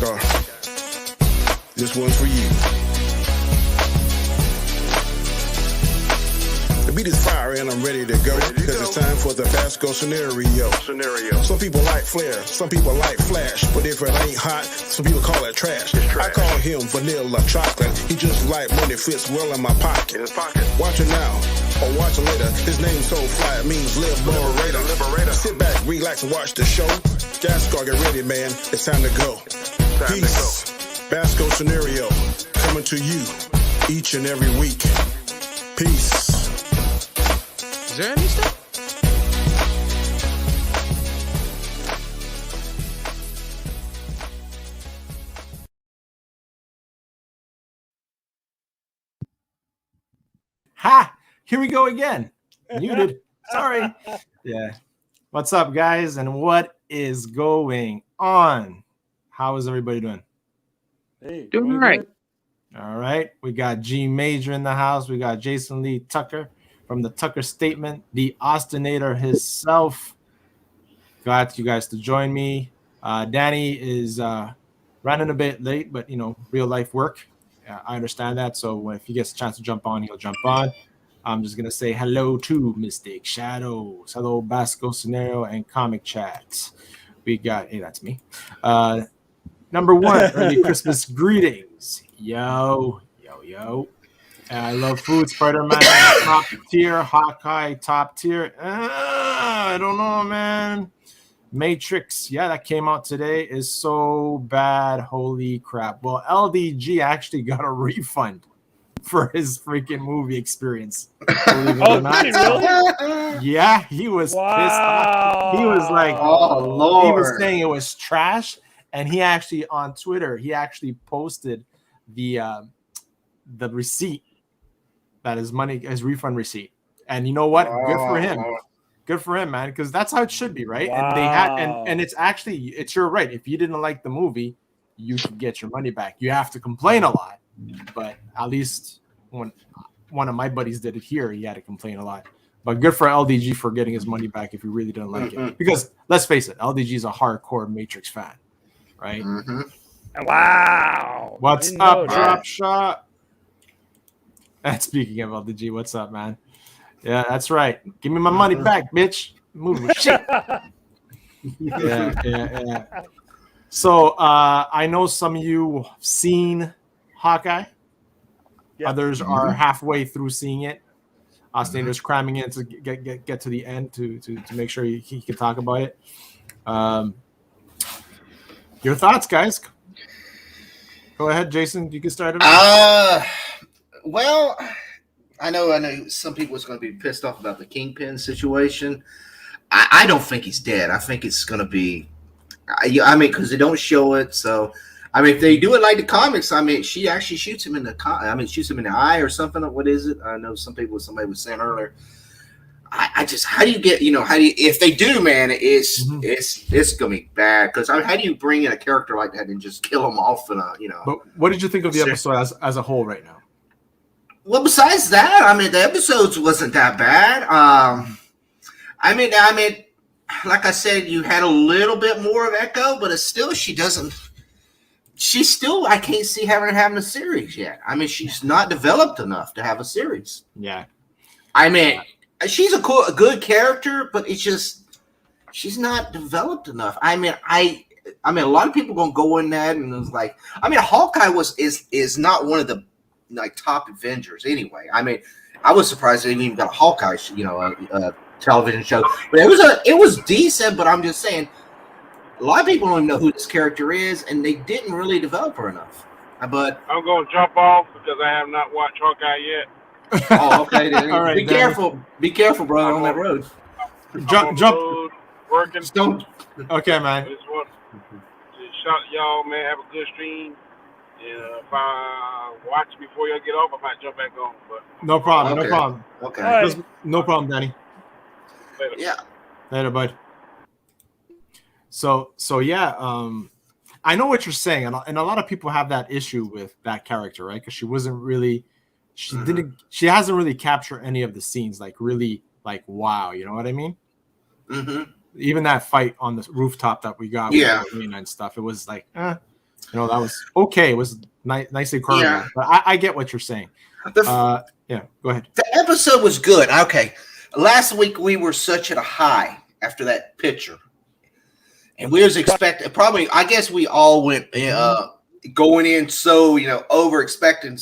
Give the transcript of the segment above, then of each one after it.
Scar. This one's for you. The beat is fire and I'm ready to go, because it's time for the Basco scenario. Some people like flair, some people like flash, but if it ain't hot, some people call it trash. I call him vanilla chocolate. He just like when it fits well in my pocket. Watch it now, or watch it later. His name so fly, it means liberator. Sit back, relax, and watch the show. Gascar, get ready, man. It's time to go. Peace. Basco scenario coming to you each and every week. Peace. Is there any stuff? Ha! Here we go again. Muted. Sorry. Yeah. What's up, guys? And what is going on? How is everybody doing? Hey, Doing all right. All right. We got G Major in the house. We got Jason Lee Tucker from the Tucker Statement, the Austinator himself. Glad you guys to join me. Danny is running a bit late, but real life work. I understand that. So if he gets a chance to jump on, he'll jump on. I'm just gonna say hello to Mystic Shadows, hello Basco Scenario, and Comic Chat. We got that's me. Number one, early Christmas greetings. Yo. I love food. Spider-Man top tier. Hawkeye top tier. I don't know, man. Matrix, yeah, that came out today, is so bad. Holy crap. Well, LDG actually got a refund for his freaking movie experience. Believe it or not. Really? Yeah, he was pissed off. He was like, Oh, Lord. He was saying it was trash. And he actually, on Twitter, he actually posted the receipt, that his refund receipt. And you know what? Good for him. Good for him, man, because that's how it should be, right? Wow. And they had, and it's your right. If you didn't like the movie, you should get your money back. You have to complain a lot, but at least when one of my buddies did it here, he had to complain a lot. But good for LDG for getting his money back if he really didn't like it. Because let's face it, LDG is a hardcore Matrix fan, right? Wow. What's up, Drop Shot? And speaking of LDG, what's up, man? Yeah, that's right. Give me my money back, bitch. Moving with shit. Yeah. So I know some of you have seen Hawkeye. Yeah. Others are halfway through seeing it. Austinator's cramming in to get to the end to make sure he can talk about it. Your thoughts, guys? Go ahead, Jason. You can start it. Well, I know some people is going to be pissed off about the Kingpin situation. I don't think he's dead. I think it's going to be, because they don't show it. So, if they do it like the comics, she actually shoots him in the, shoots him in the eye or something. What is it? I know somebody was saying earlier. How do you get, if they do, man, it's going to be bad. Because how do you bring in a character like that and just kill him off? But what did you think of the episode as a whole right now? Well, besides that, the episodes wasn't that bad. Like I said, you had a little bit more of Echo, but it's still, I can't see her having a series yet. She's not developed enough to have a series. Yeah. She's a good character, but it's just, she's not developed enough. A lot of people gonna go in that, and it's like, Hawkeye is not one of the top Avengers anyway. I was surprised they even got a Hawkeye, television show. But it was decent. But I'm just saying, a lot of people don't even know who this character is, and they didn't really develop her enough. But I'm gonna jump off because I have not watched Hawkeye yet. Oh, okay. Then. All right, be careful, brother, on that road. Jump. Road, working. Just don't. Okay, man. I just want to shout y'all, man. Have a good stream. And if I watch before y'all get off, I might jump back on. But No problem. Okay. No problem. Okay. All right. No problem, Danny. later. Yeah. Later, bud. So yeah. I know what you're saying, and a lot of people have that issue with that character, right? Because she wasn't really. She hasn't really captured any of the scenes really wow, you know what I mean? Mm-hmm. Even that fight on the rooftop that we got with Arena and stuff, it was You know, that was okay. It was nicely choreographed. Yeah. But I get what you're saying. Yeah, go ahead. The episode was good. Okay. Last week we were such at a high after that picture. And we was expecting probably I guess we all went going in so over expecting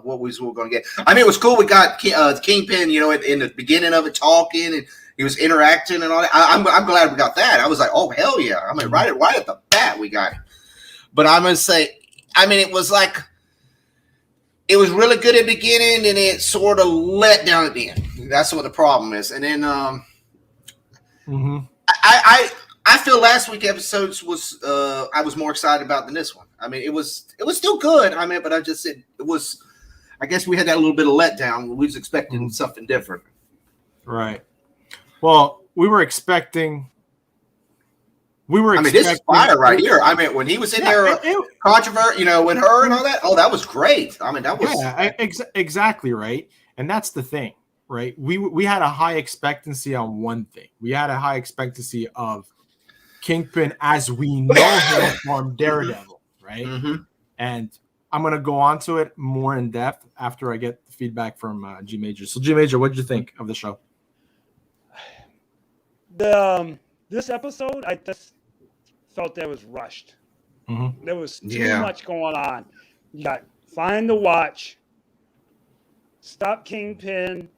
what we were going to get. I mean, it was cool. We got Kingpin, in the beginning of it talking and he was interacting and all that. I'm glad we got that. I was like, oh hell yeah! I mean, right at the bat we got it. But I'm gonna say, I mean, it was really good at the beginning and it sort of let down at the end. That's what the problem is. And then I feel last week's episodes was I was more excited about than this one. I mean, it was still good. I mean, but I just said it was. I guess we had that little bit of letdown. We was expecting something different. Right. Well, we were expecting. I mean, this is fire right here. I mean, when he was in there, controversy, with her and all that. Oh, that was great. I mean, that was exactly right. And that's the thing, right? We had a high expectancy on one thing. We had a high expectancy of Kingpin as we know him from Daredevil, right? Mm-hmm. And I'm gonna go on to it more in depth after I get the feedback from G Major. So, G Major, what did you think of the show? This episode, I just felt that was rushed. Mm-hmm. There was too much going on. You got find the watch, stop Kingpin,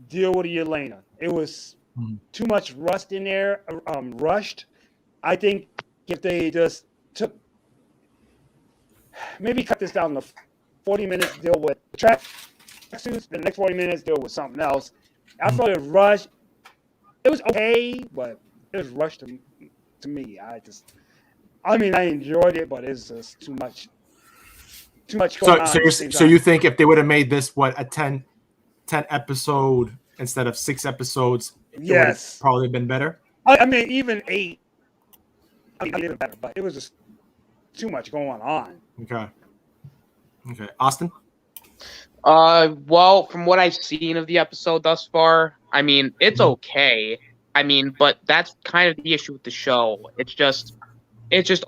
deal with Yelena. It was too much rust in there. Rushed. I think if they just took maybe cut this down to 40 minutes, deal with track suits, the next 40 minutes deal with something else. I thought it was rushed. It was okay, but it was rushed to me. I enjoyed it, but it's just too much going on. So you think if they would have made this a 10 episode instead of 6 episodes, it would have probably been better? I mean, even 8, even better, but it was just too much going on. Okay. Austin? Well, from what I've seen of the episode thus far, I mean, it's okay. I mean, but that's kind of the issue with the show. It's just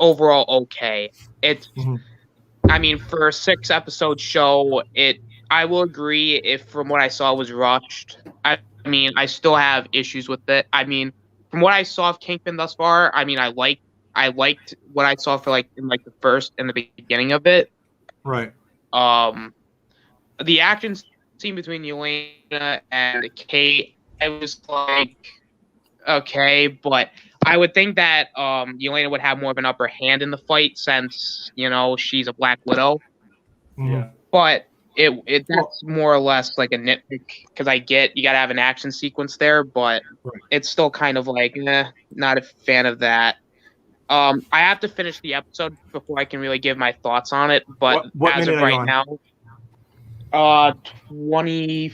overall okay. I mean, for a 6 episode show, I will agree if from what I saw was rushed. I mean, I still have issues with it. I mean, from what I saw of Kingpin thus far, I mean, I liked what I saw for in the first and the beginning of it. Right. The action scene between Yelena and Kate, I was like, okay, but I would think that Yelena would have more of an upper hand in the fight since she's a Black Widow. Yeah. But that's more or less like a nitpick because I get you got to have an action sequence there, but it's still kind of not a fan of that. I have to finish the episode before I can really give my thoughts on it. But what as of right now, 20.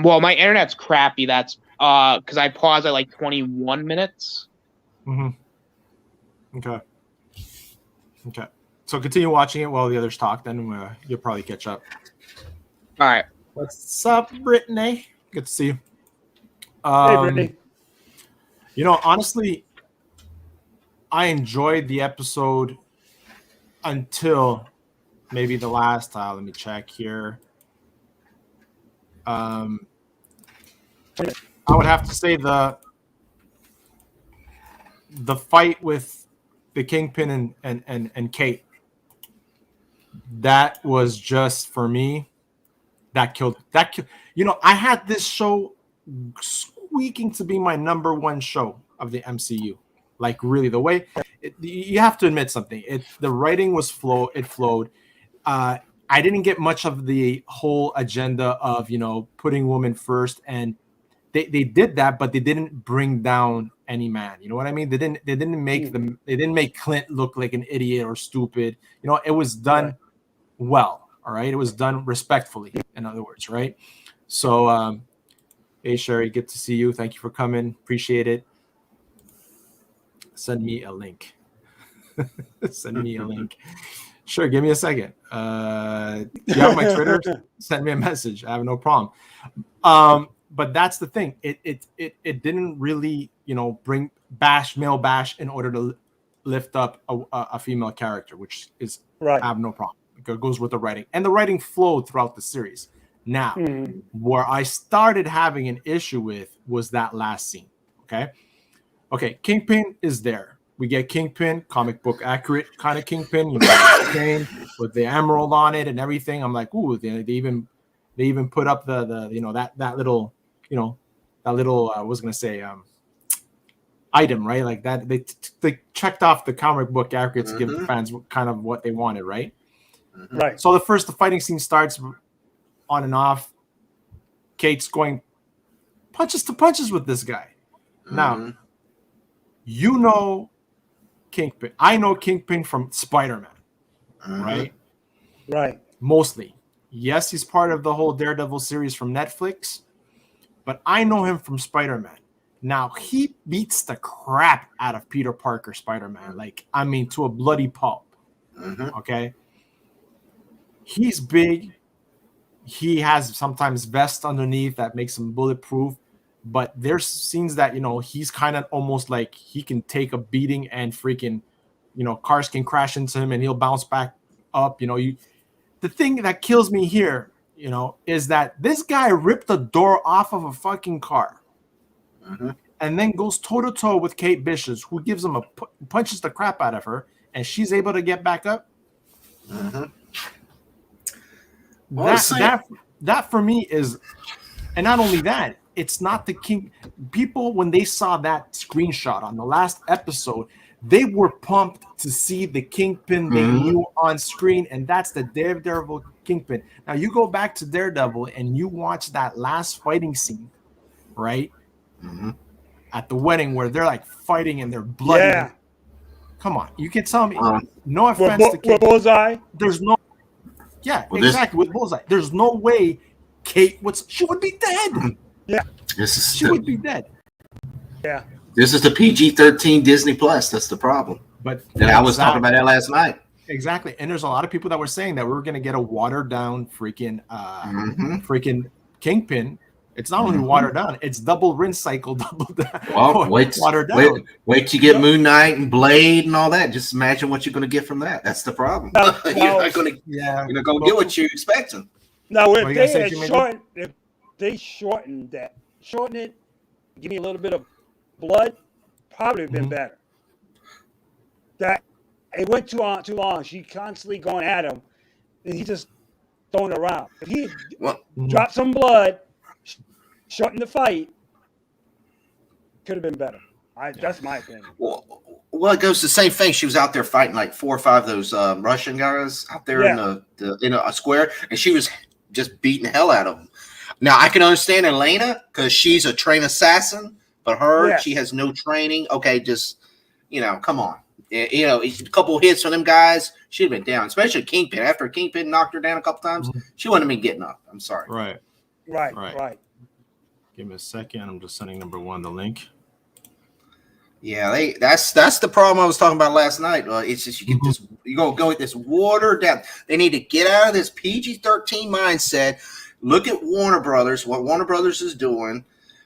Well, my internet's crappy. That's because I paused at 21 minutes. Mm-hmm. Okay. So continue watching it while the others talk. Then you'll probably catch up. All right. What's up, Brittany? Good to see you. Hey, Brittany. Honestly, I enjoyed the episode until maybe the last. Let me check here. I would have to say the fight with the Kingpin and Kate. That was just for me. That killed. I had this show squeaking to be my number 1 show of the MCU. Really, the way you have to admit something. The writing was it flowed. I didn't get much of the whole agenda of putting women first, and they did that, but they didn't bring down any man. You know what I mean? They didn't make Clint look like an idiot or stupid. It was done well. All right, it was done respectfully. In other words, right? So, hey Sherry, good to see you. Thank you for coming. Appreciate it. Send me a link. Send me a link. Sure, give me a second. You have my Twitter? Send me a message. I have no problem. But that's the thing. It didn't really, bring male bash in order to lift up a female character, which is Right. I have no problem. It goes with the writing, and the writing flowed throughout the series. Now, where I started having an issue with was that last scene. Okay, Kingpin is there. We get Kingpin, comic book accurate kind of Kingpin, you know, chain with the emerald on it and everything. I'm like, ooh, they even put up the you know that little, you know, that little I was gonna say item, right? Like that they checked off the comic book accurate to give the fans kind of what they wanted, right? Right. So the fighting scene starts on and off. Kate's going punches with this guy. Now, you know Kingpin. I know Kingpin from Spider-Man, right? Right. Mostly. Yes, he's part of the whole Daredevil series from Netflix, but I know him from Spider-Man. Now, he beats the crap out of Peter Parker Spider-Man. Like, I mean, to a bloody pulp. Okay? He's big. He has sometimes vest underneath that makes him bulletproof. But there's scenes that, you know, he's kind of almost like he can take a beating and freaking, you know, cars can crash into him and he'll bounce back up. You know, the thing that kills me here, you know, is that this guy ripped the door off of a fucking car and then goes toe-to-toe with Kate Bishop, who gives him punches the crap out of her, and she's able to get back up. That for me is, and not only that, it's not the king. People, when they saw that screenshot on the last episode, they were pumped to see the Kingpin they knew on screen, and that's the Daredevil Kingpin. Now, you go back to Daredevil and you watch that last fighting scene, right? At the wedding where they're like fighting and they're bloody. Yeah. Come on, you can tell me. No offense to Kate. With Bullseye? There's no. Yeah, exactly. With Bullseye, there's no way Kate she would be dead. Yeah, she would be dead. Yeah, this is the PG-13 Disney Plus. That's the problem. But and I was talking about that last night. Exactly, and there's a lot of people that were saying that we were going to get a watered down freaking Kingpin. It's not only watered down; it's double rinse cycle, double down. Well, wait till you get Moon Knight and Blade and all that. Just imagine what you're going to get from that. That's the problem. You're not going to get what you're expecting. Now, if they shortened it, give me a little bit of blood, probably have been better. That it went too long. She constantly going at him, and he just throwing it around. If he dropped some blood, shorten the fight, could have been better. That's my opinion. Well, it goes the same thing. She was out there fighting like 4 or 5 of those Russian guys out there in a square, and she was just beating the hell out of them. Now, I can understand Elena because she's a trained assassin, but she has no training. Okay, just, you know, come on. You know, a couple hits from them guys, she'd have been down, especially Kingpin. After Kingpin knocked her down a couple times, she wouldn't have been getting up. I'm sorry. Right. Give me a second. I'm just sending number 1 the link. Yeah, that's the problem I was talking about last night. It's just you get this, you're gonna go with this watered down. They need to get out of this PG-13 mindset. Look at Warner Brothers. What Warner Brothers is doing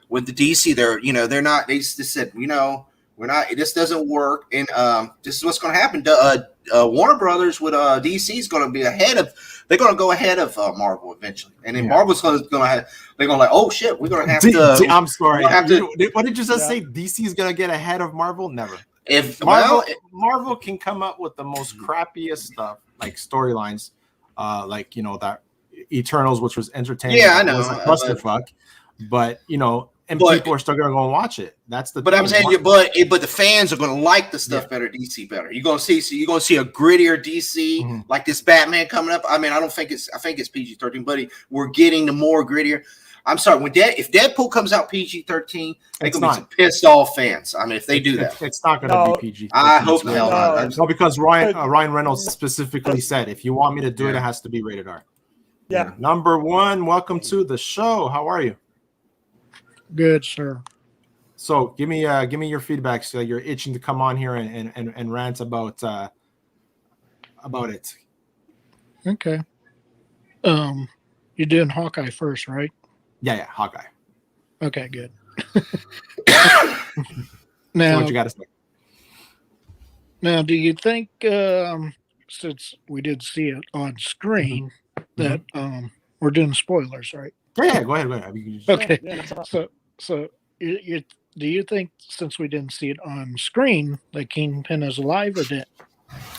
with the DC, they're not. They just said, you know, we're not. This doesn't work, and this is what's going to happen. Warner Brothers with DC is going to be ahead of. They're going to go ahead of Marvel eventually, and then Marvel's going to have. They're going to oh shit, we're going to have to. I'm sorry. What did you just say? DC is going to get ahead of Marvel? Never. If Marvel can come up with the most crappiest stuff, like storylines, like, you know, that Eternals, which was entertaining. Yeah, I know. It was a clusterfuck, but you know. And people are still going to go and watch it. That's the. But I'm saying, but the fans are going to like the stuff better. DC better. You're going to see a grittier DC like this Batman coming up. I mean, I think it's PG-13, but we're getting the more grittier. I'm sorry, if Deadpool comes out PG-13, they're going to be some pissed off fans. I mean, if they do that, it's not going to be PG-13. I hope the hell not. No, because Ryan Reynolds specifically said, if you want me to do it, it has to be rated R. Yeah. Number 1, welcome to the show. How are you? Good, sir. So give me your feedback. So you're itching to come on here and rant about it. Okay. You're doing Hawkeye first, right? Yeah, Hawkeye. Okay, good. Now, so what you got to say? Now, do you think, since we did see it on screen, that we're doing spoilers, right? Yeah, go ahead. I mean, you just- Okay. Yeah, that's all. So do you think, since we didn't see it on screen, that Kingpin is alive or dead?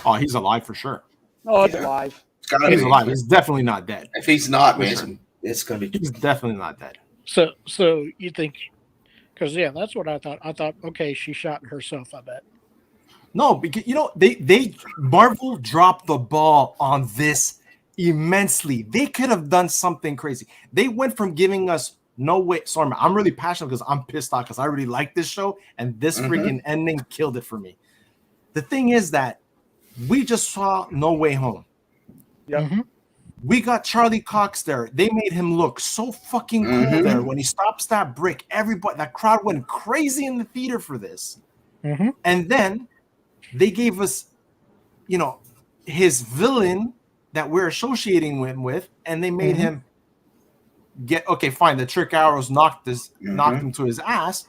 Oh, he's alive for sure. Oh, it's alive. It's gotta He's be. alive. He's definitely not dead. If he's not, man, For sure. it's gonna be. He's definitely not dead. So you think? Because that's what I thought. I thought, okay, she shot herself. I bet. No, because they Marvel dropped the ball on this immensely. They could have done something crazy. They went from giving us no way. Sorry, I'm really passionate because I'm pissed off because I really like this show, and this freaking ending killed it for me. The thing is that we just saw No Way Home. Yeah. Mm-hmm. We got Charlie Cox there. They made him look so fucking cool there when he stops that brick. Everybody, that crowd went crazy in the theater for this. Mm-hmm. And then they gave us, his villain that we're associating him with, and they made him get okay. Fine, the trick arrows knocked him to his ass,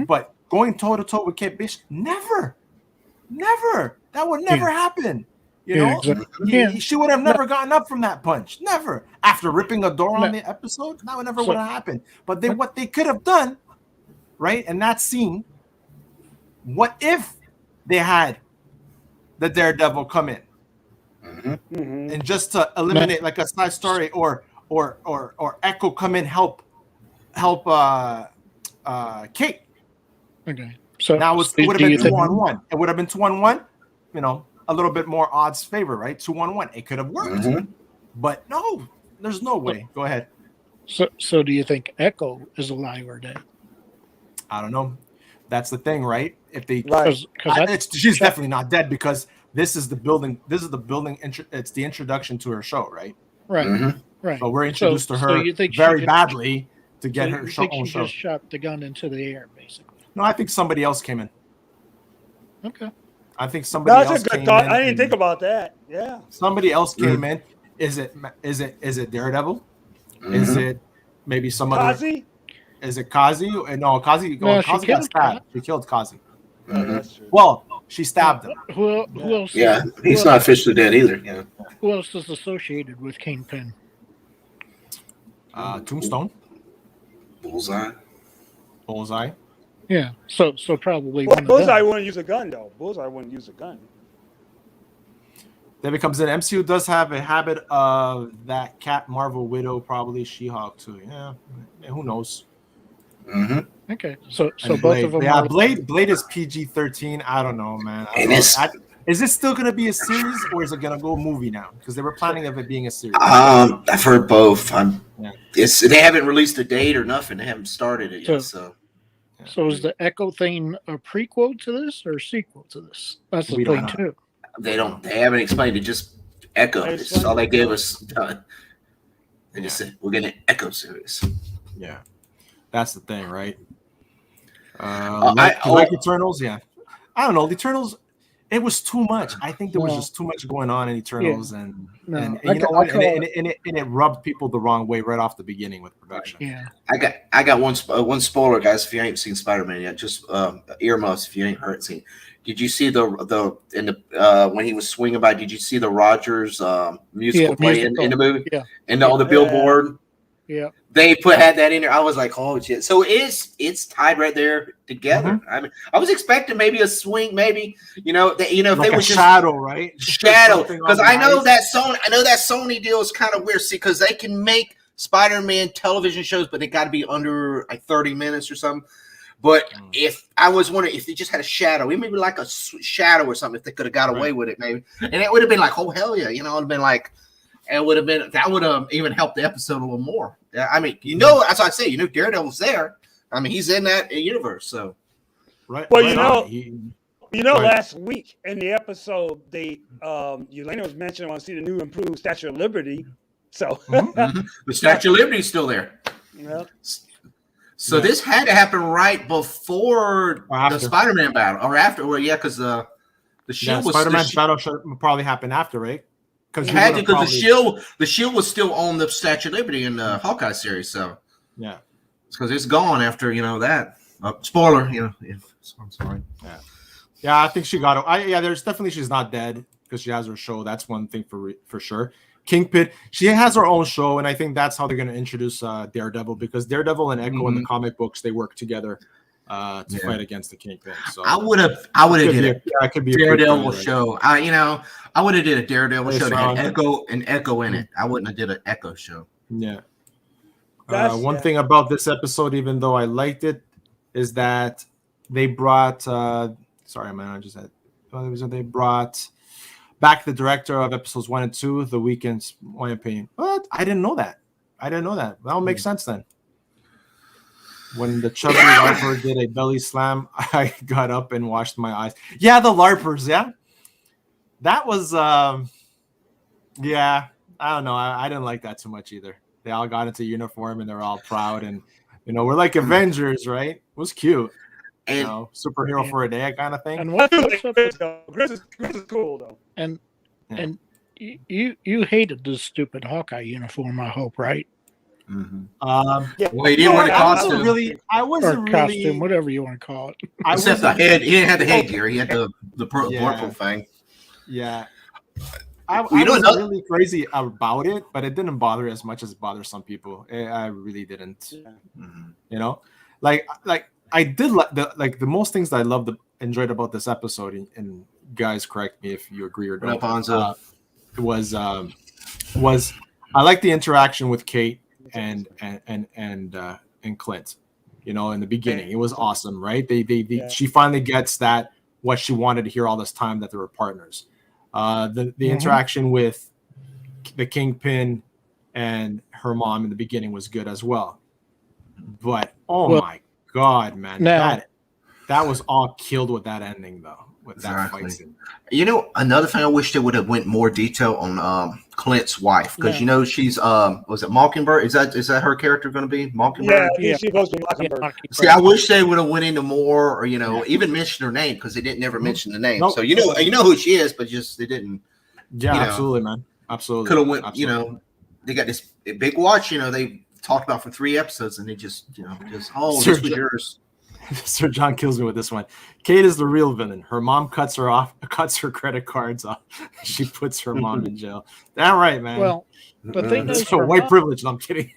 but going toe to toe with Kate Bishop, never. That would never happen. You know, exactly. she would have never gotten up from that punch. Never. After ripping a door on the episode, that would never would have happened. But what they could have done, right? In that scene, what if they had the Daredevil come in and just to eliminate like a side story, or Echo come in help Kate. Okay. So now it would have been 2-on-1. It would have been 2-on-1. A little bit more odds favor, right? 2-on-1. It could have worked, but no, there's no way. Go ahead. So do you think Echo is alive or dead? I don't know. That's the thing, right? If they, she's definitely not dead because this is the building. This is the building. It's the introduction to her show, right? Right. Right. So we're introduced to her very badly to get her own show. She just shot the gun into the air, basically. No, I think somebody else came in. Okay. I think somebody else. That's a good thought. I didn't think about that. Yeah. Somebody else came in. Is it Daredevil? Is it maybe some other? Is it Kazi? No, Kazi. No, Kazi got stabbed. She killed Kazi. Well, she stabbed him. Who else? Yeah, he's not officially dead either. Yeah. Who else is associated with Kingpin? Tombstone. Bullseye. Yeah. So probably. Well, Bullseye wouldn't use a gun though. Bullseye wouldn't use a gun. Then it comes in. MCU does have a habit of that Cat, Marvel, Widow, probably She-Hulk too. Yeah, who knows? Okay, so both Blade. of them. Yeah, Blade is PG-13. I don't know, man. Is it still going to be a series or is it going to go movie now? Because they were planning of it being a series. I've heard both. They haven't released a date or nothing. They haven't started it yet. So is the Echo thing a prequel to this or a sequel to this? That's the thing too. They haven't explained it. Just Echo. It's all they gave us. They just said we're getting an Echo series. Yeah, that's the thing, right? Like Eternals, yeah. I don't know. The Eternals, it was too much. I think there was just too much going on in Eternals, and it rubbed people the wrong way right off the beginning with production. Yeah, I got one spoiler, guys. If you ain't seen Spider-Man yet, just earmuffs if you ain't seen. Did you see when he was swinging by? Did you see the Rogers musical play in the movie? Yeah, and on the billboard. Yeah, they had that in there. I was like, oh shit! So it's tied right there together. I mean, I was expecting maybe a swing, maybe if like they was just shadow, right? Shadow, because I know that Sony deal is kind of weird. See, because they can make Spider-Man television shows, but they got to be under like 30 minutes or something. But if I was wondering if they just had a shadow, maybe like a shadow or something, if they could have got away with it, maybe, and it would have been like, oh hell yeah, it would have been like. It would have been that would have even helped the episode a little more. I mean, that's what I say. Daredevil's there. I mean, he's in that universe. So, right. Well, last week in the episode, Yelena was mentioning I want to see the new improved Statue of Liberty. So the Statue of Liberty is still there. Yeah. So this had to happen right before the Spider-Man battle, or after, because the Shield was Spider-Man's battle should probably happen after, right? Because the shield was still on the Statue of Liberty in the Hawkeye series, so yeah, because it's gone after that. Spoiler, I'm sorry. Yeah. Yeah, I think she got it. Yeah, there's definitely she's not dead because she has her show. That's one thing for sure. Kingpin, she has her own show, and I think that's how they're going to introduce Daredevil, because Daredevil and Echo in the comic books, they work together to fight against the Kingpin. So I would have did a Daredevil show. I would have did a Daredevil show that had Echo in it. I wouldn't have did an Echo show. Yeah. One thing about this episode, even though I liked it, is that they brought. Sorry, man, I just had. They brought back the director of episodes 1 and 2, The Weeknd's My Opinion. What? I didn't know that. That'll make sense then. When the chubby LARPer did a belly slam, I got up and washed my eyes. Yeah, the LARPers, yeah. That was, yeah, I don't know. I didn't like that too much either. They all got into uniform and they're all proud. And, we're like Avengers, right? It was cute. And superhero for a day kind of thing. And what's Grizz is cool, though. And you hated this stupid Hawkeye uniform, I hope, right? Mm-hmm. Well, he didn't wear the costume. I wasn't really costume, whatever you want to call it. Except the head. He didn't have the headgear. He had the purple thing. Yeah. I wasn't really crazy about it, but it didn't bother as much as it bothers some people. I really didn't. Yeah. Like I did like the most things that I enjoyed about this episode, and guys, correct me if you agree or don't. Was I like the interaction with Kate and Clint. In the beginning, it was awesome, right? She finally gets that what she wanted to hear all this time, that they were partners. The interaction with the Kingpin and her mom in the beginning was good as well. But my God, man, that was all killed with that ending, though. With that fight scene. Another thing I wish they would have went more detail on Clint's wife, because she's was it Mockingbird? Is that her character going to be Mockingbird? Yeah, she's supposed to be Mockingbird. See, I wish they would have went into more, or even mention her name, because they didn't never mention the name. Nope. So you know who she is, but just they didn't. Yeah, absolutely, man. Absolutely. Could have went. Absolutely. They got this big watch. They talked about for 3 episodes, and they just this was yours. Sir John kills me with this one. Kate is the real villain. Her mom cuts her credit cards off. She puts her mom in jail. Damn right, man. Well, the thing is, for white privilege. No, I'm kidding.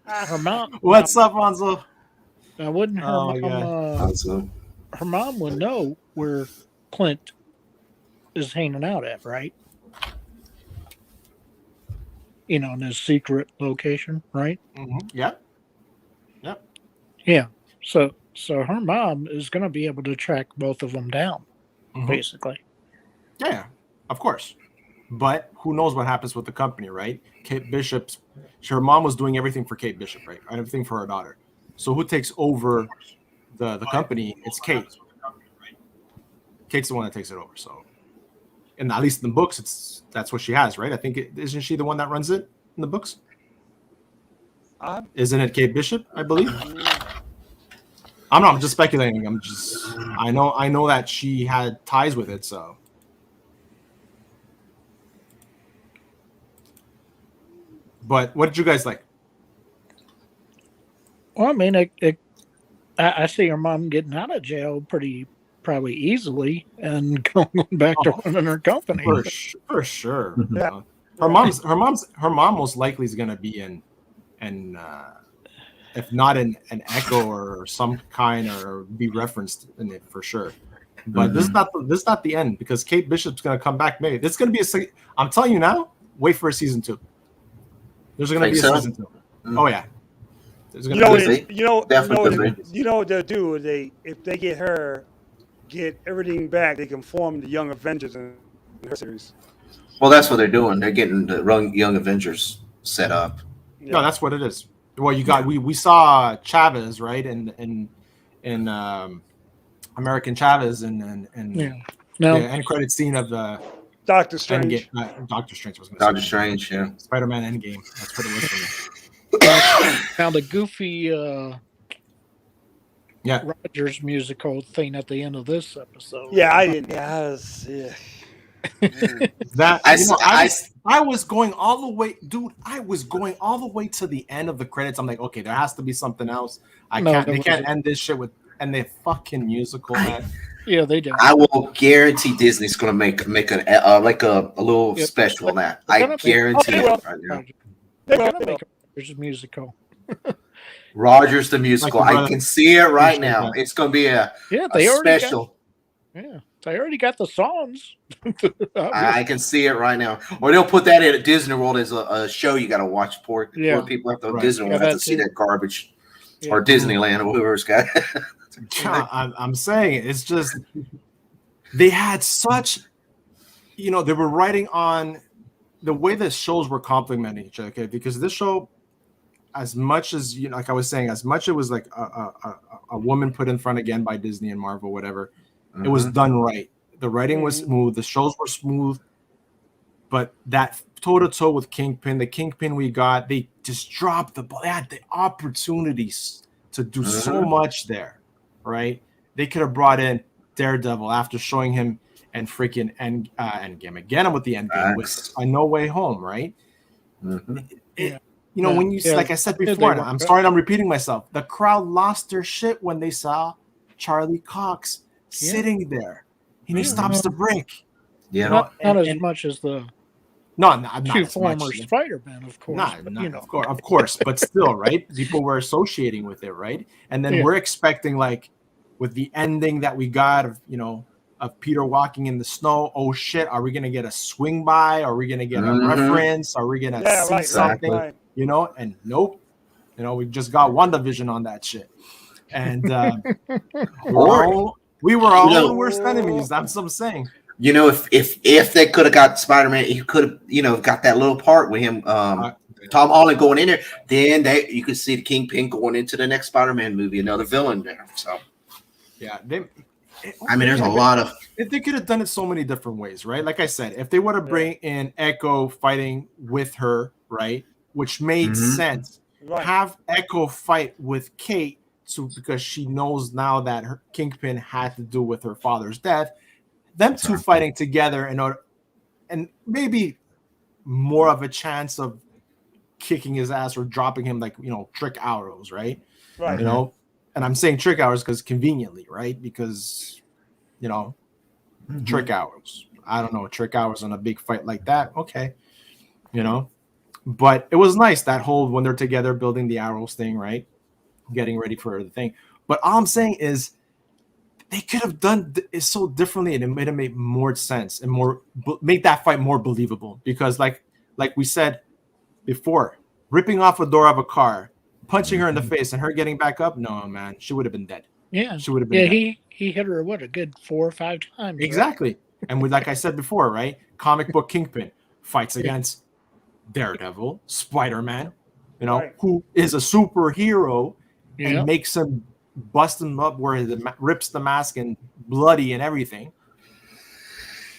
Her mom. What's up, Monzo? Wouldn't her mom would know where Clint is hanging out at, right? In his secret location, right? Mm-hmm. Yeah. Yeah. So her mom is going to be able to track both of them down, basically. Yeah, of course. But who knows what happens with the company, right? Kate Bishop's, her mom was doing everything for Kate Bishop, right? And everything for her daughter. So who takes over the company? It's Kate. Kate's the one that takes it over. So, and at least in the books, that's what she has, right? I think isn't she the one that runs it in the books? Isn't it Kate Bishop? I believe. I'm just speculating. I know that she had ties with it. So, but what did you guys like? Well, I mean, I see her mom getting out of jail probably easily and going back to running her company. For sure. Yeah. Her mom most likely is going to be in if not an Echo or some kind, or be referenced in it for sure. But this is not the end, because Kate Bishop's going to come back. Maybe this is going to be I'm telling you now. Wait for a season 2. There's going to be a season 2. Oh yeah. You know what they'll do? If they get everything back, they can form the Young Avengers in her series. Well, that's what they're doing. They're getting the Young Avengers set up. Yeah. No, that's what it is. Well, you got we saw Chavez, right, in American Chavez, and the end credit scene of the Doctor Strange. Doctor Strange was Doctor Strange, yeah. Spider-Man Endgame. That's what it was for me. Now the goofy Rogers musical thing at the end of this episode. Yeah, I didn't. Yeah. That I was going all the way, dude. I was going all the way to the end of the credits. I'm like, okay, there has to be something else. They can't end this shit with and they fucking musical, man. Yeah, they do. I will guarantee Disney's going to make an like a little special on that. I guarantee it right now. They're going to make a musical. Rogers the musical. Like I can see it right now. that. It's going to be a they special. They already got the songs. I can see it right now. Or they'll put that in at Disney World as a show you got to watch. Poor people have to Disney World have to see that garbage. Or Disneyland or whoever's got it. I'm saying it's just they had such, they were writing on the way the shows were complementing each other. Okay, because this show, as much as like I was saying, as much it was like a woman put in front again by Disney and Marvel, whatever, it was done right. The writing was smooth, the shows were smooth, but that toe to toe with Kingpin, the Kingpin we got, they just dropped the ball. They had the opportunities to do so much there. Right, they could have brought in Daredevil after showing him and freaking Endgame again with the Endgame with a No Way Home, right? When you like I said before, and I'm sorry I'm repeating myself, the crowd lost their shit when they saw Charlie Cox sitting there and he stops the break. Not as much as the not two former Spider-Man, of course. Of course, but still, right? People were associating with it, right? And then we're expecting, like, with the ending that we got of Peter walking in the snow. Oh shit! Are we gonna get a swing by? Are we gonna get a reference? Are we gonna see something? Right. And nope. We just got WandaVision on that shit, and we were all worst enemies. That's what I'm saying. If they could have got Spider-Man, he could have, got that little part with him, Tom Holland going in there. Then you could see the Kingpin going into the next Spider-Man movie, another villain there. So, there's a lot of. If they could have done it so many different ways, right? Like I said, if they would have bring in Echo fighting with her, right, which made sense. Right. Have Echo fight with Kate, because she knows now that her Kingpin had to do with her father's death. Them two fighting together and maybe more of a chance of kicking his ass or dropping him, like, trick arrows, right? Right. And I'm saying trick arrows because conveniently, right? Because, trick arrows. I don't know, trick arrows on a big fight like that. Okay. But it was nice, that whole when they're together building the arrows thing, right? Getting ready for the thing. But all I'm saying is, they could have done it so differently, and it made make more sense and make that fight more believable. Because, like we said before, ripping off a door of a car, punching her in the face, and her getting back up, no, man, she would have been dead. Yeah, she would have been. Yeah, he hit her a good 4 or 5 times. Exactly, right? And like I said before, right? Comic book Kingpin fights against Daredevil, Spider-Man, who is a superhero, and makes him. Bust him up where he rips the mask and bloody and everything.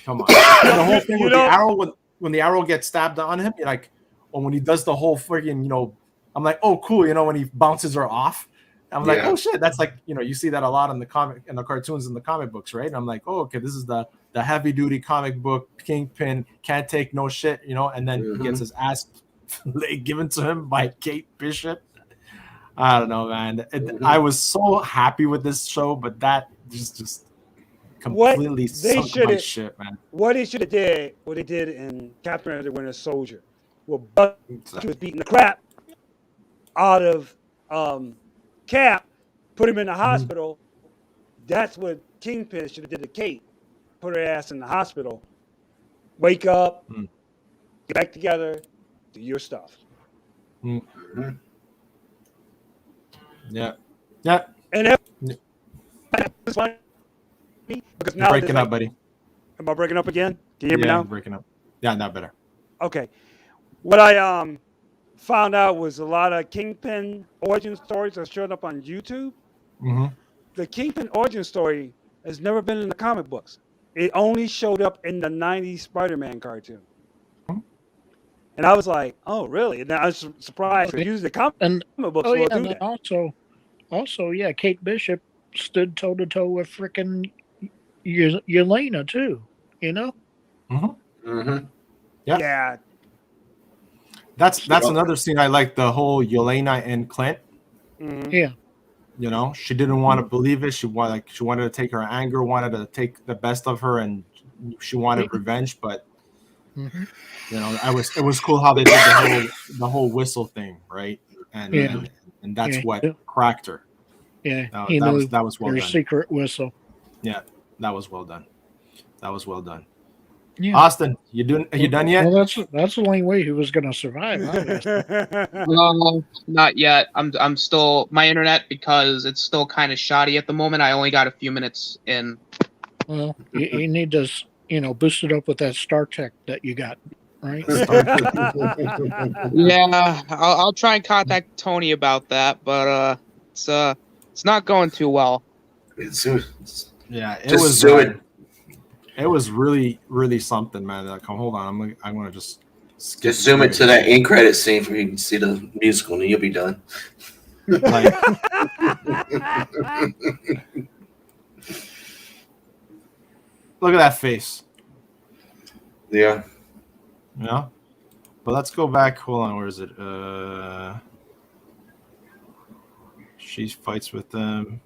Come on. And the whole thing with the arrow, when the arrow gets stabbed on him, you're like, or when he does the whole friggin', I'm like, oh, cool, when he bounces her off. I'm like, oh shit, that's like, you see that a lot in the cartoons and the comic books, right? And I'm like, oh, okay, this is the heavy duty comic book Kingpin, can't take no shit, and then he gets his ass given to him by Kate Bishop. I don't know, man. I was so happy with this show, but that just completely sunk my shit, man. What they should have did, what they did in Captain America: The Winter Soldier, where Bucky was beating the crap out of Cap, put him in the hospital. That's what Kingpin should have did to Kate. Put her ass in the hospital. Wake up, get back together, do your stuff. Yeah. And that's funny because now you're breaking up, buddy. Am I breaking up again? Can you hear me now? Breaking up. Yeah, not better. Okay. What I found out was a lot of Kingpin origin stories that showed up on YouTube. The Kingpin origin story has never been in the comic books. It only showed up in the 90s Spider-Man cartoon. And I was like, oh, really? And I was surprised. Usually the comic books will do that. Also, Kate Bishop stood toe-to-toe with frickin' Yelena, too, Yeah. That's another scene I like, the whole Yelena and Clint. Yeah. You know, she didn't want to believe it. She wanted to take her anger, wanted to take the best of her, and she wanted revenge. But you know, it was cool how they did the whole whistle thing, right? And that's what cracked her. Yeah, that was well her done. secret whistle. Yeah, that was well done. That was well done. Yeah. Austin, are you done yet? Well, that's the only way he was going to survive. Not yet. I'm still my internet because it's still kind of shoddy at the moment. I only got a few minutes in. Well, you need to boost it up with that Star Trek that you got, right? Yeah, I'll try and contact Tony about that, but it's not going too well. Yeah, it was really, really something, man. Like, hold on, I'm gonna just zoom it to that end credit scene where you can see the musical, and you'll be done. Like, look at that face. Yeah. Yeah. But let's go back. Hold on, where is it? She fights with them.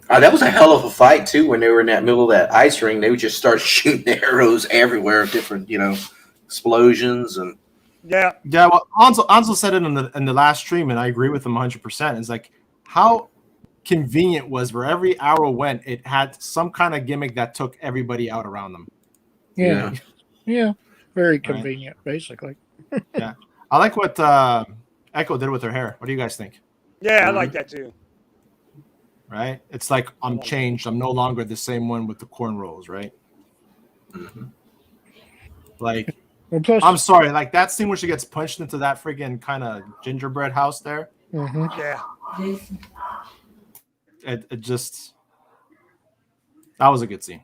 That was a hell of a fight too. When they were in that middle of that ice ring, they would just start shooting arrows everywhere, different, explosions and. Yeah. Well, Anzo said it in the last stream, and I agree with him 100%. It's like how convenient was where every arrow went, it had some kind of gimmick that took everybody out around them. Yeah. Very convenient, basically. Yeah, I like what Echo did with her hair. What do you guys think? Yeah, I like that too. Right? It's like I'm changed. I'm no longer the same one with the cornrows, right? Mm-hmm. Like, well, plus, I'm sorry, like that scene where she gets punched into that friggin' kind of gingerbread house there. Yeah. It just, that was a good scene.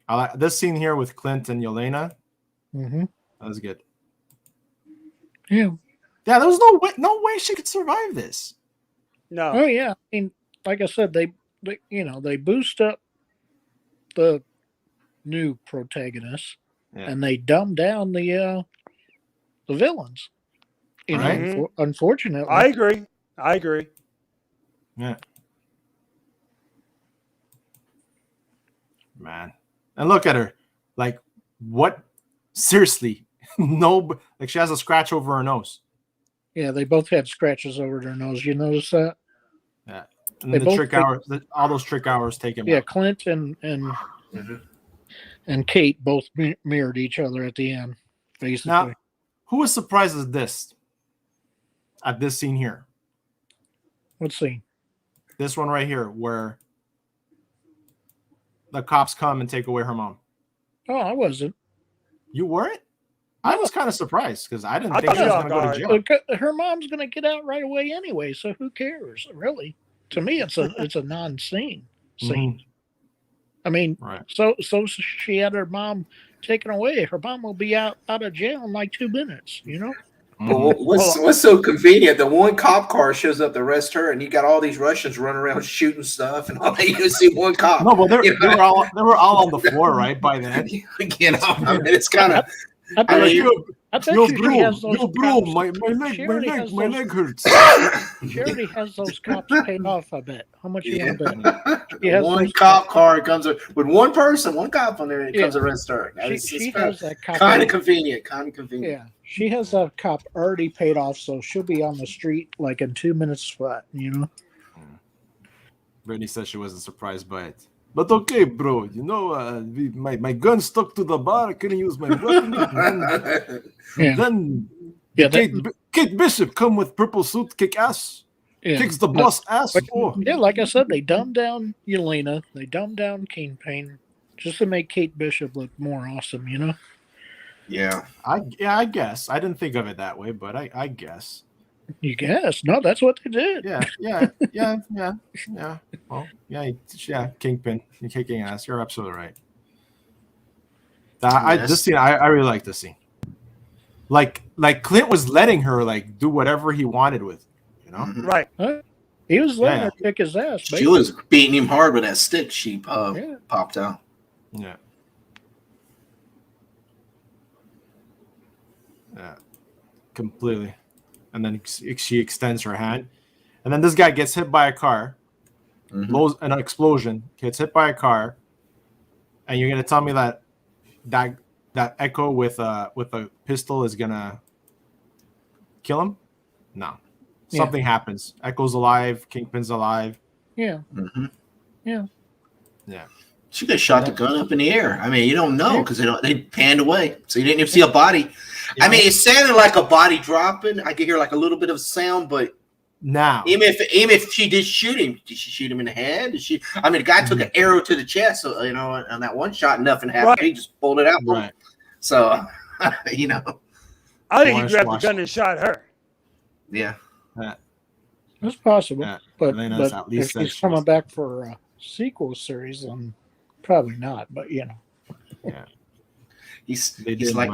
I like this scene here with Clint and Yelena. That was good. Yeah. Yeah, there was no way she could survive this. No. Oh yeah. I mean, like I said, they boost up the new protagonists and they dumb down the villains. Unfortunately. I agree. Yeah. Man. And look at her. Like, what? Seriously. No, like she has a scratch over her nose. Yeah, they both had scratches over their nose. You notice that? Yeah. And then all those trick hours taken. Yeah, Clint and Kate both mirrored each other at the end, basically. Now, who was surprised at this scene here? What scene? This one right here, where the cops come and take away her mom. Oh, I wasn't. You weren't? I was kind of surprised because I didn't think she was going to go to jail. Her mom's going to get out right away anyway, so who cares? Really, to me, it's a non-scene scene. I mean, so she had her mom taken away. Her mom will be out of jail in like 2 minutes. Well, what's so convenient? The one cop car shows up to arrest her, and you got all these Russians running around shooting stuff, and all you see one cop. No, but they were all on the floor, right, by then. I mean, it's kind of. I bet she has those cops. My leg hurts. She already has those cops paid off, I bet. How much you want to bet? One cop car comes with one person, one cop on there, and comes to arrest her. She has that cop. Kind of convenient. Yeah, she has a cop already paid off, so she'll be on the street like in 2 minutes flat, Brittany says she wasn't surprised by it. But okay, bro, my gun stuck to the bar. I couldn't use my weapon. Then Kate Bishop come with purple suit, kick ass. Kicks the boss ass. Yeah, like I said, they dumbed down Yelena. They dumbed down Kingpin just to make Kate Bishop look more awesome, Yeah. I guess. I didn't think of it that way, but I guess. You guess? No, that's what they did. Yeah. Well, yeah. Kingpin, you're kicking ass. You're absolutely right. This scene, I really like this scene. Like Clint was letting her do whatever he wanted with, Right. He was letting her kick his ass. She was beating him hard with that stick she popped out. Yeah. Yeah. Completely. And then she extends her hand. And then this guy gets hit by a car, blows an explosion, gets hit by a car, and you're gonna tell me that Echo with a pistol is gonna kill him? No. Something happens. Echo's alive. Kingpin's alive. Yeah. Yeah. She could have shot the gun up in the air. I mean, you don't know because they panned away, so you didn't even see a body. Yeah. I mean, it sounded like a body dropping. I could hear like a little bit of sound, but now, even if she did shoot him, did she shoot him in the head? Did she? I mean, the guy took an arrow to the chest, so on that one shot, nothing happened. Right. He just pulled it out. Right. So, I think he grabbed the gun and shot her. Yeah. It's possible, but if he's coming back for a sequel series, then probably not. But yeah, he's like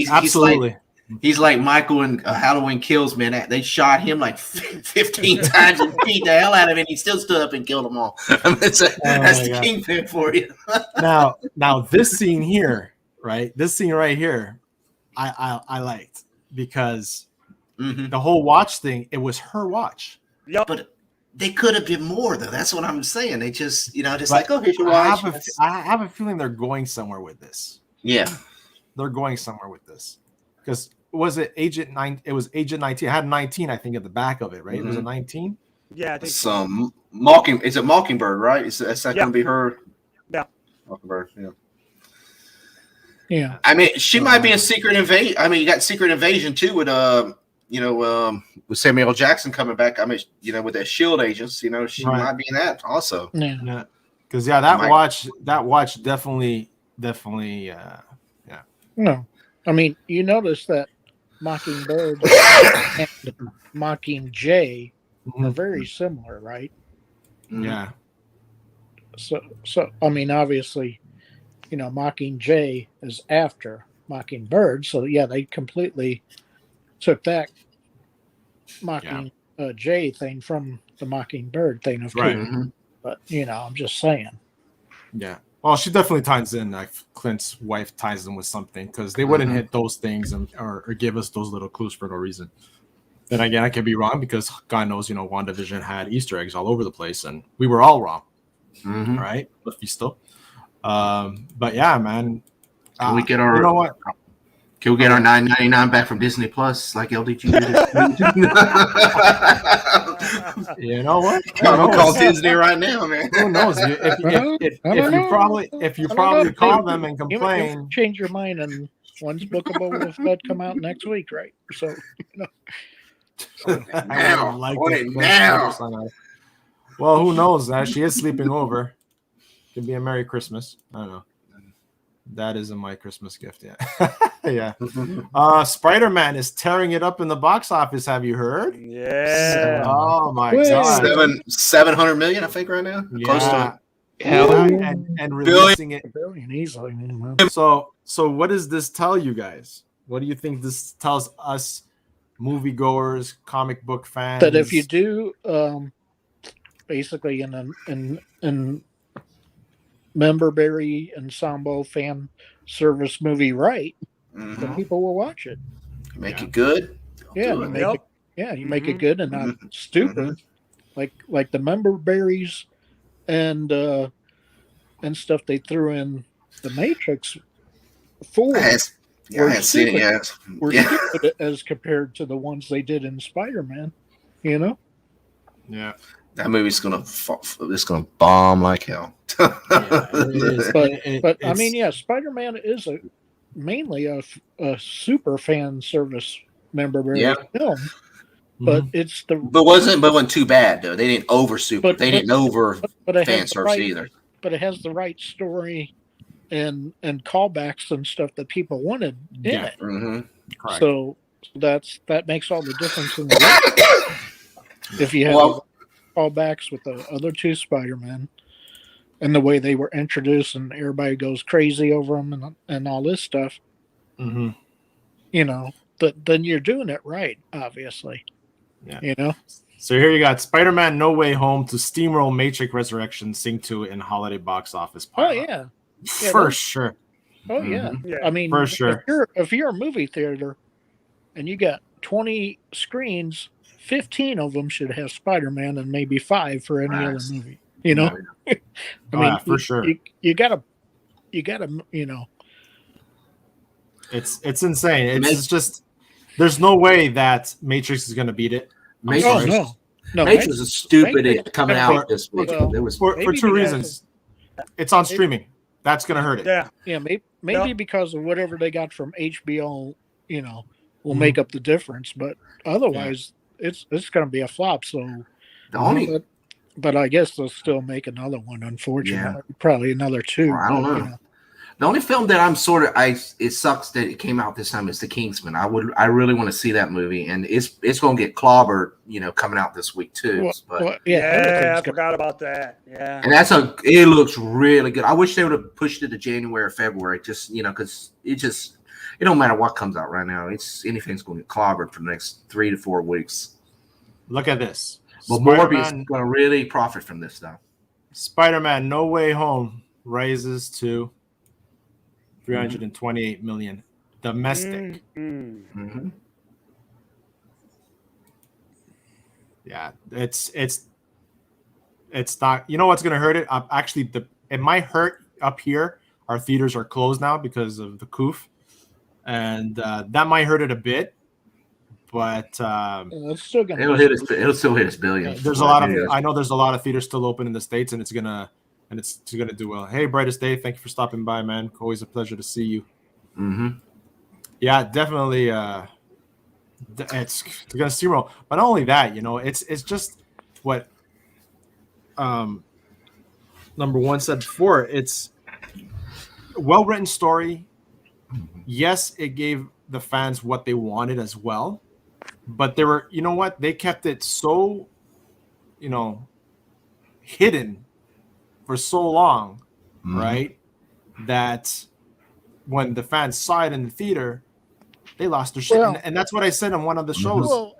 absolutely. He's like Michael in Halloween Kills, man. They shot him like 15 times and beat the hell out of him, and he still stood up and killed them all. That's the Kingpin for you. now this scene here, right? This scene right here, I liked because. The whole watch thing, it was her watch. Yep. But they could have been more, though. That's what I'm saying. They just, here's your watch. I have a feeling they're going somewhere with this. Yeah. They're going somewhere with this. Because was it Agent 9? It was Agent 19. I had 19, I think, at the back of it, right? Was it 19? Yeah, I think Is it Mockingbird, right? Is that going to be her? Yeah. Mockingbird, yeah. Yeah. I mean, she might be in Secret Invasion. I mean, you got Secret Invasion, too, with with Samuel L. Jackson coming back, I mean, with that SHIELD agents, she might be in that also. Yeah. Because that watch definitely, yeah. No, I mean, you notice that Mockingbird and Mockingjay are very similar, right? Yeah. So I mean, obviously, Mockingjay is after Mockingbird, so yeah, they completely took that Mockingjay thing from the Mockingbird thing, of course. But I'm just saying. Yeah. Well, she definitely ties in. Like Clint's wife ties them with something because they wouldn't hit those things or give us those little clues for no reason. Then again, I could be wrong because God knows, WandaVision had Easter eggs all over the place, and we were all wrong. Right? Mephisto. But yeah, man. Can we get our? You know what? Can we get our $9.99 back from Disney Plus like LDG did? You know what? I'm gonna call Disney right now, man. Who knows? If you probably call them and complain, you change your mind, and one's bookable with Fed come out next week, right? So now. Well, who knows? She is sleeping over. Could be a Merry Christmas. I don't know. That isn't my Christmas gift yet. Yeah. Spider-Man is tearing it up in the box office. Have you heard? Yeah. Oh my God. 700 million, I think, right now. Yeah. Close to and releasing it. Billion easily. So what does this tell you guys? What do you think this tells us, moviegoers, comic book fans? That if you do, basically in Memberberry Ensemble fan service movie right, then people will watch it. Make it good. Yeah, you make it good and not stupid, like the Memberberries and stuff they threw in the Matrix 4. I haven't seen it yet. Were stupid as compared to the ones they did in Spider-Man. Yeah. That movie's gonna bomb like hell. But I mean, Spider-Man is mainly a super fan service member film. But but wasn't too bad though. They didn't over super. They didn't over fan service either. But it has the right story and callbacks and stuff that people wanted in it. Correct. So that makes all the difference in the if you have callbacks with the other two Spider-Men and the way they were introduced and everybody goes crazy over them and all this stuff, then you're doing it right, obviously. Yeah. So here you got Spider-Man No Way Home to steamroll Matrix Resurrection, Sing 2 in holiday box office pilot. Oh, yeah. For sure. Oh, yeah. I mean, for sure. If you're a movie theater and you got 20 screens 15 of them should have Spider-Man, and maybe 5 for any other movie. You know, I mean, for sure. You gotta, It's insane. It's just there's no way that Matrix is gonna beat it. No. Matrix is stupid coming out this week. For 2 reasons. It's on streaming. That's gonna hurt it. Yeah. Maybe because of whatever they got from HBO, will make up the difference. But otherwise, it's gonna be a flop. So, but I guess they'll still make another one. Unfortunately, probably another 2. I don't know. The only film that I'm it sucks that it came out this time is The Kingsman. I really want to see that movie, and it's going to get clobbered, coming out this week too. I forgot about that. Yeah, and it looks really good. I wish they would have pushed it to January or February, just because it don't matter what comes out right now. Anything's going to get clobbered for the next 3 to 4 weeks. Look at this. But Morbius is going to really profit from this stuff. Spider-Man: No Way Home rises to 328 million domestic. Mm-hmm. Yeah, it's not. You know what's gonna hurt it? Actually, it might hurt up here. Our theaters are closed now because of the coof, and that might hurt it a bit. But it's still gonna. It'll still hit its billion. There's a lot of. I know there's a lot of theaters still open in the States, and it's gonna do well. Hey, Brightest Day, thank you for stopping by, man. Always a pleasure to see you. Mm-hmm. Yeah, definitely. It's gonna steamroll. But not only that, it's just what number one said before. It's a well-written story. Yes, it gave the fans what they wanted as well. But they were, they kept it so, hidden for so long, right? That when the fans saw it in the theater, they lost their shit. And that's what I said on one of the shows. Well,